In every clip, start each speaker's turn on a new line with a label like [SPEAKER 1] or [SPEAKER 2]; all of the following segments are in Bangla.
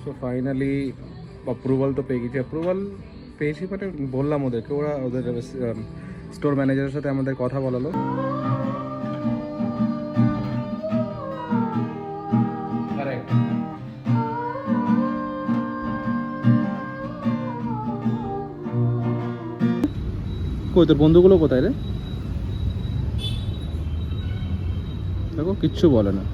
[SPEAKER 1] সো ফাইনালি অ্যাপ্রুভাল তো পেয়ে গেছি। অ্যাপ্রুভাল পেয়েছি মানে বললাম ওদেরকে, ওরা ওদের স্টোর ম্যানেজারের সাথে আমাদের কথা বলালো। কই তোর বন্ধুগুলো কোথায় রে? দেখো কিচ্ছু বলে না।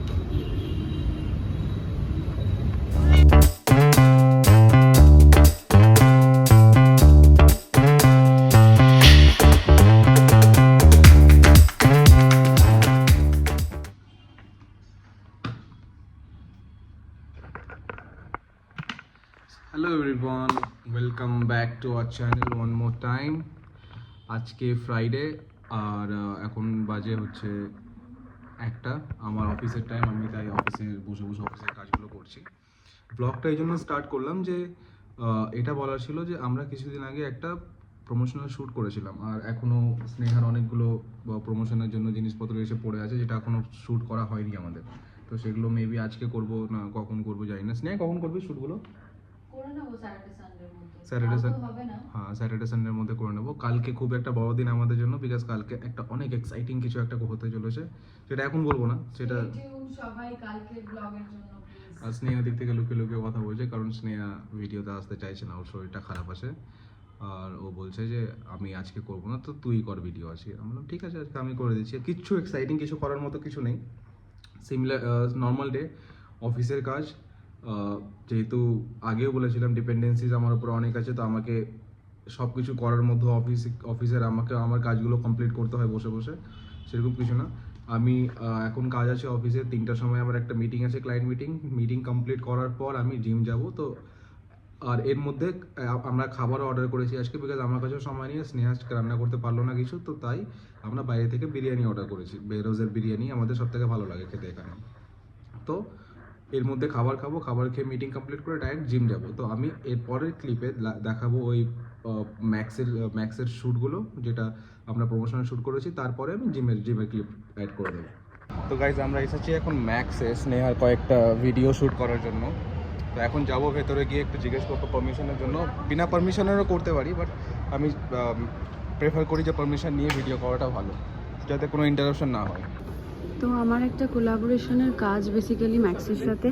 [SPEAKER 1] Hello everyone, welcome back to our channel one more time. আজকে ফ্রাইডে আর এখন বাজে হচ্ছে একটা, আমার অফিসের টাইম। আমি তাই অফিসে বসে বসে অফিসের কাজগুলো করছি। ব্লগটা এই জন্য স্টার্ট করলাম যে এটা বলার ছিল যে আমরা কিছুদিন আগে একটা প্রমোশনাল শ্যুট করেছিলাম, আর এখনও স্নেহার অনেকগুলো প্রমোশনের জন্য জিনিসপত্র এসে পড়ে আছে, যেটা এখনও শ্যুট করা হয়নি আমাদের। তো সেগুলো মেবি আজকে করব না কখন করবো জানি না। স্নেহা কখন করবি শ্যুটগুলো? স্যাটারডে সানডের মধ্যে করে নেবো। কালকে খুব একটা বড় দিন আমাদের জন্য, বিকজ কালকে একটা অনেক এক্সাইটিং কিছু একটা হতে চলেছে, সেটা এখন বলবো না। সেটা
[SPEAKER 2] সবাই কালকের ব্লগের জন্য
[SPEAKER 1] আর স্নেহা দিক থেকে লুকিয়ে লুকিয়ে কথা বলছে, কারণ স্নেহা ভিডিওতে আসতে চাইছে না, ওর শরীরটা খারাপ আছে। আর ও বলছে যে আমি আজকে করবো না, তো তুই কর ভিডিও আজকে। আমি বললাম ঠিক আছে, আজকে আমি করে দিচ্ছি। কিচ্ছু এক্সাইটিং কিছু করার মতো কিছু নেই, সিমিলার নর্মাল ডে, অফিসের কাজ। যেহেতু আগেও বলেছিলাম ডিপেন্ডেন্সিজ আমার উপর অনেক আছে, তো আমাকে সব কিছু করার মধ্যে অফিসের আমাকে আমার কাজগুলো কমপ্লিট করতে হয় বসে বসে, সেরকম কিছু না। আমি এখন কাজ আছে অফিসে, 3টার সময় আমার একটা মিটিং আছে, ক্লায়েন্ট মিটিং কমপ্লিট করার পর আমি জিম যাব। তো আর এর মধ্যে আমরা খাবারও অর্ডার করেছি আজকে, বিকজ আমার কাছেও সময় নিয়ে স্নেহা আজকে রান্না করতে পারলো না কিছু, তো তাই আমরা বাইরে থেকে বিরিয়ানি অর্ডার করেছি। বেরোজের বিরিয়ানি আমাদের সব থেকে ভালো লাগে খেতে এখানে। তো এর মধ্যে খাবার খাবো, খাবার খেয়ে মিটিং কমপ্লিট করে ডাইরেক্ট জিম যাব। তো আমি এর পরের ক্লিপে দেখাবো ওই ম্যাক্সের শ্যুটগুলো, যেটা আমরা প্রমোশনাল শ্যুট করেছি। তারপরে আমি জিমের ক্লিপ অ্যাড করে দেবো। তো গাইজ আমরা এসেছি এখন ম্যাক্সে স্নেহার কয়েকটা ভিডিও শ্যুট করার জন্য। তো এখন যাবো ভেতরে গিয়ে একটু জিজ্ঞেস করবো পারমিশনের জন্য। বিনা পারমিশনেরও করতে পারি, বাট আমি প্রেফার করি যে পারমিশন নিয়ে ভিডিও করাটা ভালো, যাতে কোনো ইন্টারাপশন না হয়।
[SPEAKER 2] তো আমার একটা কোলাবোরেশনের কাজ বেসিক্যালি ম্যাক্সের সাথে,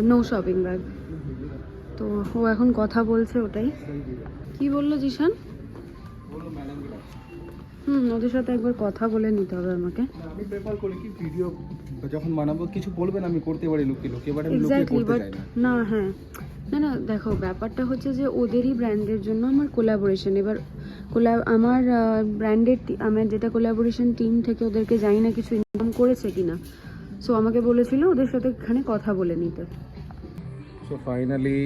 [SPEAKER 2] নো শপিং ব্যাগ। তো ও এখন কথা বলছে, ওটাই কি বললো জিশান? ওদের সাথে একবার কথা বলে নিতে হবে আমাকে।
[SPEAKER 1] আমি প্রেফার করি কি ভিডিও যখন বানাবো কিছু বলবেন আমি করতে পারি লুকিয়ে লুকিয়ে, বাট আমি লুকিয়ে করতে চাই
[SPEAKER 2] না। না দেখো, ব্যাপারটা হচ্ছে যে ওদেরই ব্র্যান্ডের জন্য আমার কোলাবোরেশন। এবার আমার ব্র্যান্ডের আমার যেটা কোলাবোরেশন টিম থেকে ওদেরকে জানি না কিছু ইনফর্ম করেছে কিনা, সো আমাকে বলেছিল ওদের সাথে এখানে কথা বলে নিতে।
[SPEAKER 1] সো ফাইনালি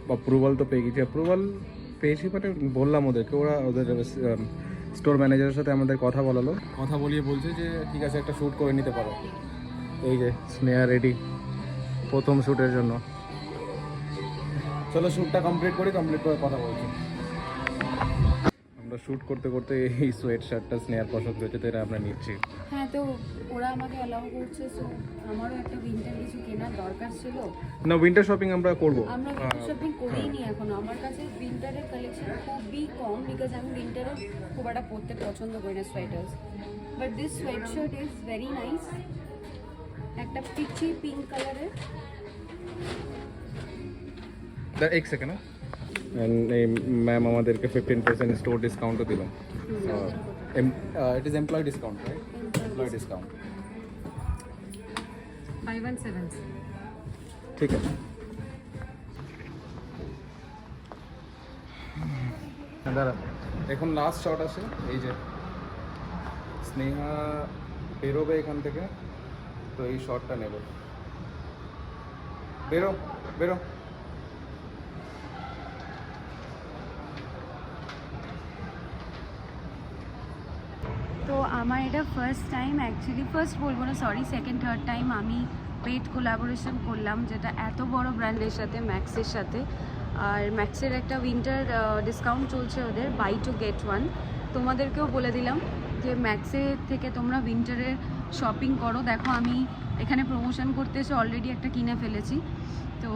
[SPEAKER 1] অ্যাপ্রুভাল তো পেয়ে গেছি। অ্যাপ্রুভাল পেয়েছি মানে বললাম ওদেরকে, ওরা ওদের স্টোর ম্যানেজারের সাথে আমাদের কথা বলালো। কথা বলিয়ে বলছে যে ঠিক আছে একটা শ্যুট করে নিতে পারো। এই যে স্নেহা রেডি প্রথম শ্যুটের জন্য। চলো শ্যুটটা কমপ্লিট করে কথা বলছি। আমরা শ্যুট করতে করতে এই সোয়েট শার্টটা স্নেহার পছন্দ হয়েছে, তো এটা আমরা নিচ্ছি।
[SPEAKER 2] হ্যাঁ, তো ওরা আমাকে অ্যালাউ করছে, সো আমারও একটা উইন্টার কিছু কেনার দরকার ছিল।
[SPEAKER 1] না, উইন্টার শপিং আমরা করবো।
[SPEAKER 2] আমরা উইন্টার শপিং করিনি এখনো। আমার কাছে উইন্টারের কালেকশন খুবই কম, বিকজ আমি উইন্টারে খুব একটা পরতে পছন্দ করি না sweaters. But this sweat shirt is very nice, একটা পিচি পিঙ্ক কালারের।
[SPEAKER 1] এক সেকেন্ড, এই ম্যাম আমাদেরকে 15% স্টোর ডিসকাউন্টও দিল। It is employee discount, right? Employee discount
[SPEAKER 2] 517।
[SPEAKER 1] ঠিক আছে। দাঁড়া, এখন লাস্ট শট আছে। এই যে স্নেহা বেরোবে এখান থেকে, তো এই শটটা নেব। বেরো বেরো।
[SPEAKER 2] তো আমার এটা ফার্স্ট টাইম, অ্যাকচুয়ালি ফার্স্ট বলবো না, সরি, সেকেন্ড থার্ড টাইম আমি পেড কোলাবোরেশন করলাম, যেটা এত বড় ব্র্যান্ডের সাথে, ম্যাক্সের সাথে। আর ম্যাক্সের একটা উইন্টার ডিসকাউন্ট চলছে ওদের, বাই টু গেট ওয়ান। তোমাদেরকেও বলে দিলাম যে ম্যাক্সের থেকে তোমরা উইন্টারের শপিং করো। দেখো আমি এখানে প্রমোশন করতে এসে অলরেডি একটা কিনে ফেলেছি। তো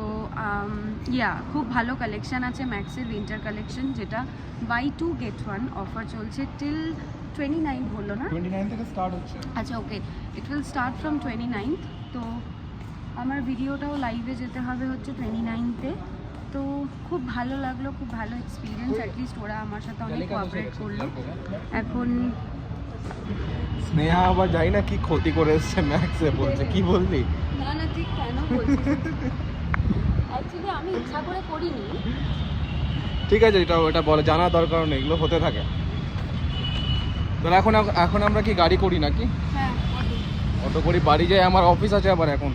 [SPEAKER 2] খুব ভালো কালেকশান আছে ম্যাক্সের উইন্টার কালেকশন, যেটা বাই 2 get 1 অফার চলছে টিল 29 বললো না?
[SPEAKER 1] 29 থেকে স্টার্ট হচ্ছে।
[SPEAKER 2] আচ্ছা okay, it will start from 29th। তো আমার ভিডিওটাও লাইভে যেতে হবে হচ্ছে 29th-এ। তো খুব ভালো লাগলো, খুব ভালো এক্সপিরিয়েন্স। অ্যাটলিস্ট ওরা আমার সাথে অনেক কোঅপারেট করলো। এখন
[SPEAKER 1] স্নেহা আবার যাই না কি ক্ষতি করে এসছে ম্যাক্সে বলছে, কি বললি?
[SPEAKER 2] না ঠিক কেন বলছিস? অ্যাকচুয়ালি আমি ইচ্ছা করে করিনি।
[SPEAKER 1] ঠিক আছে, এটা বলে জানা দরকার নেই, এগুলো হতে থাকে। তো এখন আমরা কি গাড়ি করি নাকি?
[SPEAKER 2] হ্যাঁ,
[SPEAKER 1] অটো করি, বাড়ি যাই, আমার অফিস আছে আবার। এখন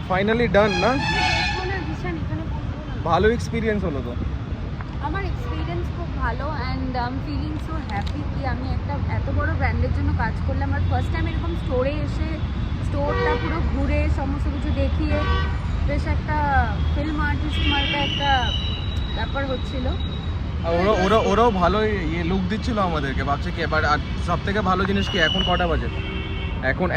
[SPEAKER 1] ফাইনালি ডান না?
[SPEAKER 2] এখন আর ভীষণ এখানে বলবো না।
[SPEAKER 1] ভালো এক্সপিরিয়েন্স হলো তো।
[SPEAKER 2] আমার এক্সপিরিয়েন্স খুব ভালো and I am feeling so happy কি আমি একটা এত বড় ব্র্যান্ডের জন্য কাজ করলাম। আর ফার্স্ট টাইম এরকম স্টোরে এসে স্টোরটা পুরো ঘুরে সমস্ত কিছু দেখিয়ে বেশ একটা ফিল্ম আর্টিস্ট মার্কা একটা ব্যাপার হচ্ছিল।
[SPEAKER 1] আর ওরাও ভালো লুক দিচ্ছিল আমাদেরকে। ভাবছে কি এবার, আর সব থেকে ভালো জিনিস কি, এখন কটা বাজে? এখন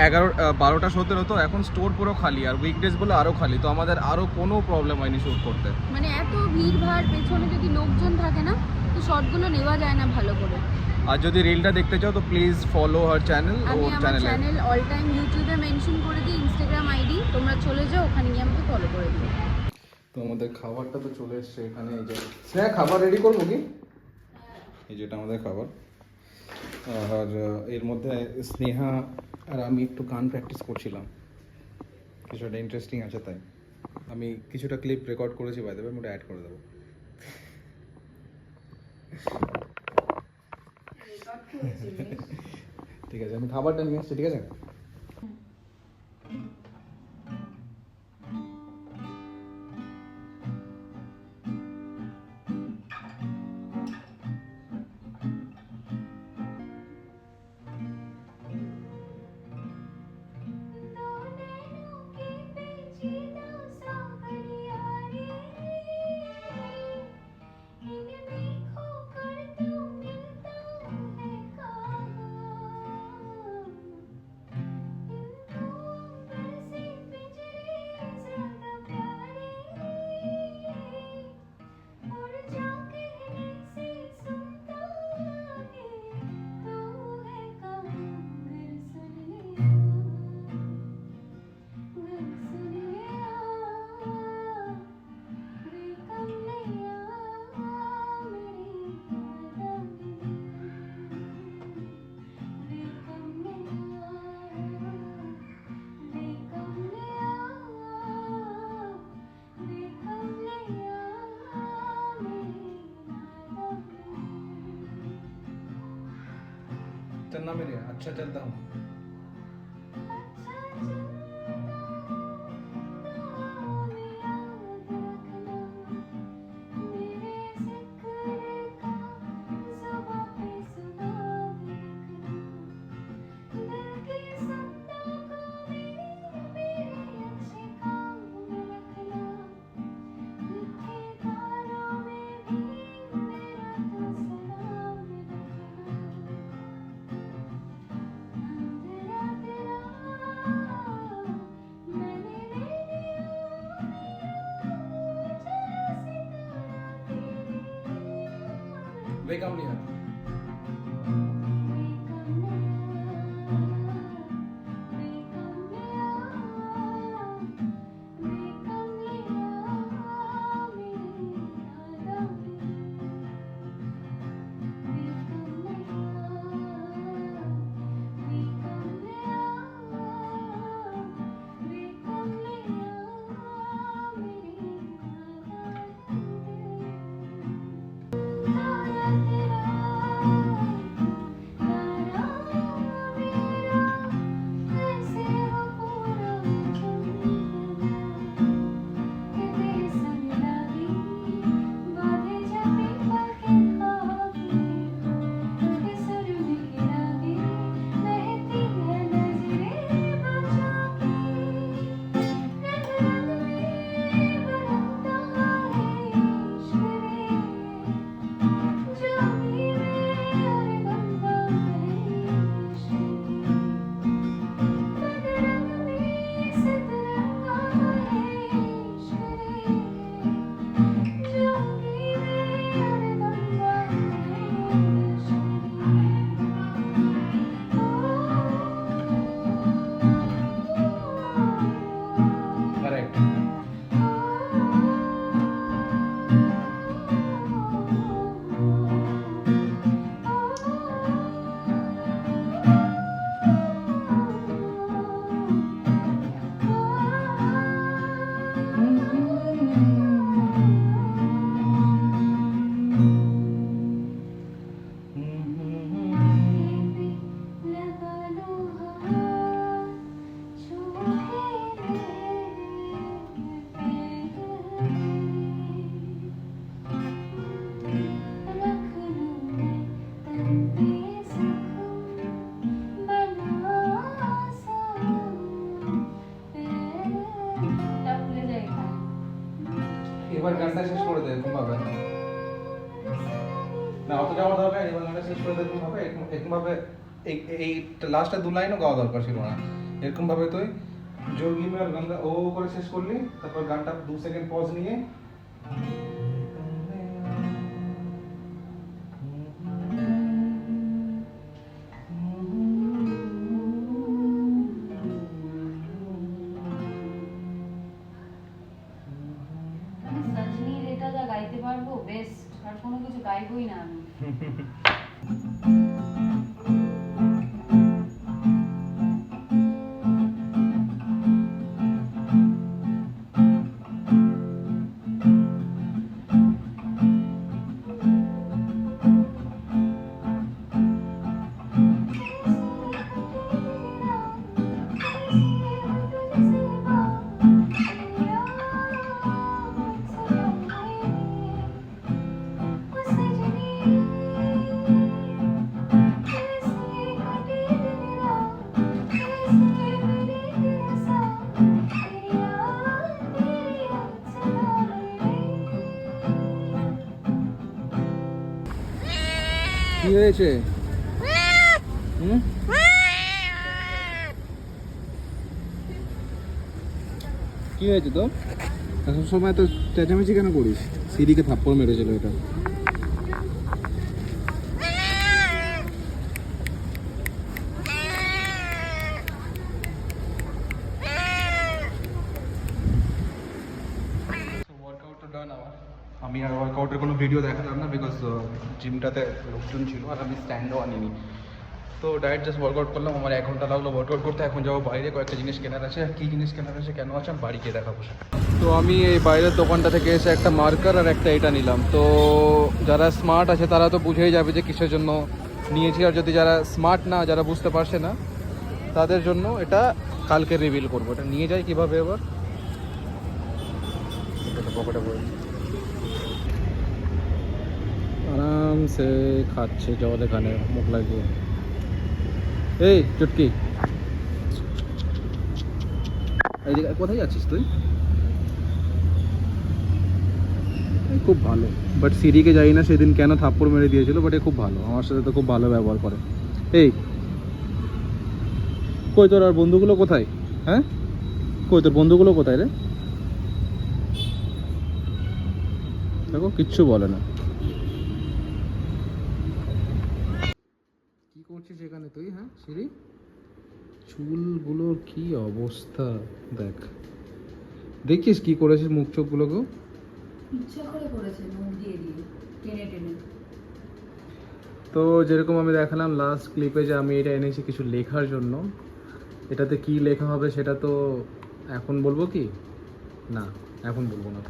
[SPEAKER 1] 12:17 তো। এখন স্টোর পুরো খালি, আর উইকডেজ বলে আরও খালি। তো আমাদের আরও কোনো প্রবলেম হয়নি শ্যুট করতে।
[SPEAKER 2] মানে এত ভিড় ভাড়, পেছনে যদি লোকজন থাকে না তো শর্টগুলো নেওয়া যায় না ভালো করে।
[SPEAKER 1] আর যদি রিলটা দেখতে চাও তো প্লিজ ফলো হার চ্যানেল।
[SPEAKER 2] আমি আমার চ্যানেল অল টাইম ইউটিউবে মেনশন করে দিই, ইনস্টাগ্রাম আইডি, তোমরা চলে যাও ওখানে গিয়ে আমাকে ফলো করে দিও।
[SPEAKER 1] তো আমাদের খাবারটা তো চলে এসছে এখানে। এই যে স্নেহা, খাবার রেডি করবো কি? এই যেটা আমাদের খাবার। আর এর মধ্যে স্নেহা আর আমি একটু গান প্র্যাকটিস করছিলাম, কিছুটা ইন্টারেস্টিং আছে তাই। আমি কিছুটা ক্লিপ রেকর্ড করেছি, বাই দেবে, আমি ওটা অ্যাড করে দেবো। ঠিক আছে, আমি খাবারটা নিয়ে আসছি, ঠিক আছে? चलना मेरे, अच्छा चलता हूँ। Wake up, Neha. না অত যাওয়া দরকার এই বাংলাটা শেষ করে দেখুন হবে এরকম ভাবে এই লাস্টে 2 লাইনও গাওয়া দরকার ছিল না এরকম ভাবে তুই যোগী মে আর গঙ্গা ও করে শেষ করলি তারপর গানটা 2 সেকেন্ড পজ নিয়ে
[SPEAKER 2] সজনীর এটা যা গাইতে পারবো বেস্ট, আর কোনো কিছু গাইবই না আমি।
[SPEAKER 1] কি হয়েছে কি হয়েছে তো সব সময় তো চেঁচামেচি কেন করিস সিঁড়িকে থাপ্পড় মেরেছিল এটা আমি আর ওয়ার্কআউটের কোনো ভিডিও দেখালাম না বিকজ জিমটাতে লোকজন ছিল আর আমি স্ট্যান্ডও আনিনি তো ডাইরেক্ট জাস্ট ওয়ার্কআউট করলাম আমার 1 ঘন্টা লাগলো ওয়ার্কআউট করতে এখন যাবো বাইরে কয়েকটা জিনিস কেনার আছে কী জিনিস কেনার আছে কেন আছে আমি বাড়ি গিয়ে দেখাবো তো আমি এই বাইরের দোকানটা থেকে এসে একটা মার্কার আর একটা এটা নিলাম তো যারা স্মার্ট আছে তারা তো বুঝেই যাবে যে কিসের জন্য নিয়েছি আর যদি যারা স্মার্ট না যারা বুঝতে পারছে না তাদের জন্য এটা কালকে রিভিল করবো এটা নিয়ে যাই কীভাবে এবার পকেটে পড়ে आराम से खाচ্ছে জল এখানে মুখ লাগিয়ে এই চুটকি এইদিকে কোথায় যাচ্ছিস তুই খুব ভালো বাট সিঁড়িকে যাই না সেদিন কেন থাপ্পড় মেরে দিয়েছিল বাট এ খুব ভালো আমার সাথে তো খুব ভালো ব্যবহার করে এই কই তোর আর বন্ধুগুলো কোথায় হ্যাঁ কই তোর বন্ধুগুলো কোথায় রে দেখো কিচ্ছু বলে না কি করছিস এখানে তুই হ্যাঁ সিঁড়ি চুলগুলোর কি অবস্থা দেখ দেখিস কি করেছিস মুখ চোখগুলোকেও
[SPEAKER 2] ইচ্ছা করে করেছে মুখ দিয়ে দিয়ে টেনে টেনে
[SPEAKER 1] তো যেরকম আমি দেখালাম লাস্ট ক্লিপে যে আমি এটা এনেছি কিছু লেখার জন্য এটাতে কি লেখা হবে সেটা তো এখন বলবো কি না এখন বলবো না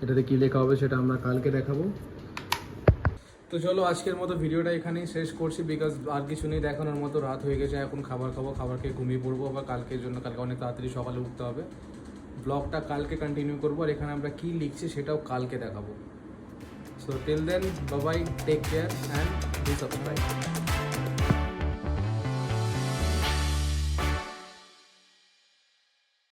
[SPEAKER 1] এটাতে কি লেখা হবে সেটা আমরা কালকে দেখাবো তো চলো আজকের মতো ভিডিওটা এখানেই শেষ করছি বিকজ আর কিছু নেই দেখানোর মতো রাত হয়ে গেছে এখন খাবার খাবো খাবার খেয়ে ঘুমিয়ে পড়বো আবার কালকের জন্য কালকে অনেক তাড়াতাড়ি সকালে উঠতে হবে ব্লগটা কালকে কন্টিনিউ করবো আর এখানে আমরা কী লিখছি সেটাও কালকে দেখাবো so till then bye bye take care and do subscribe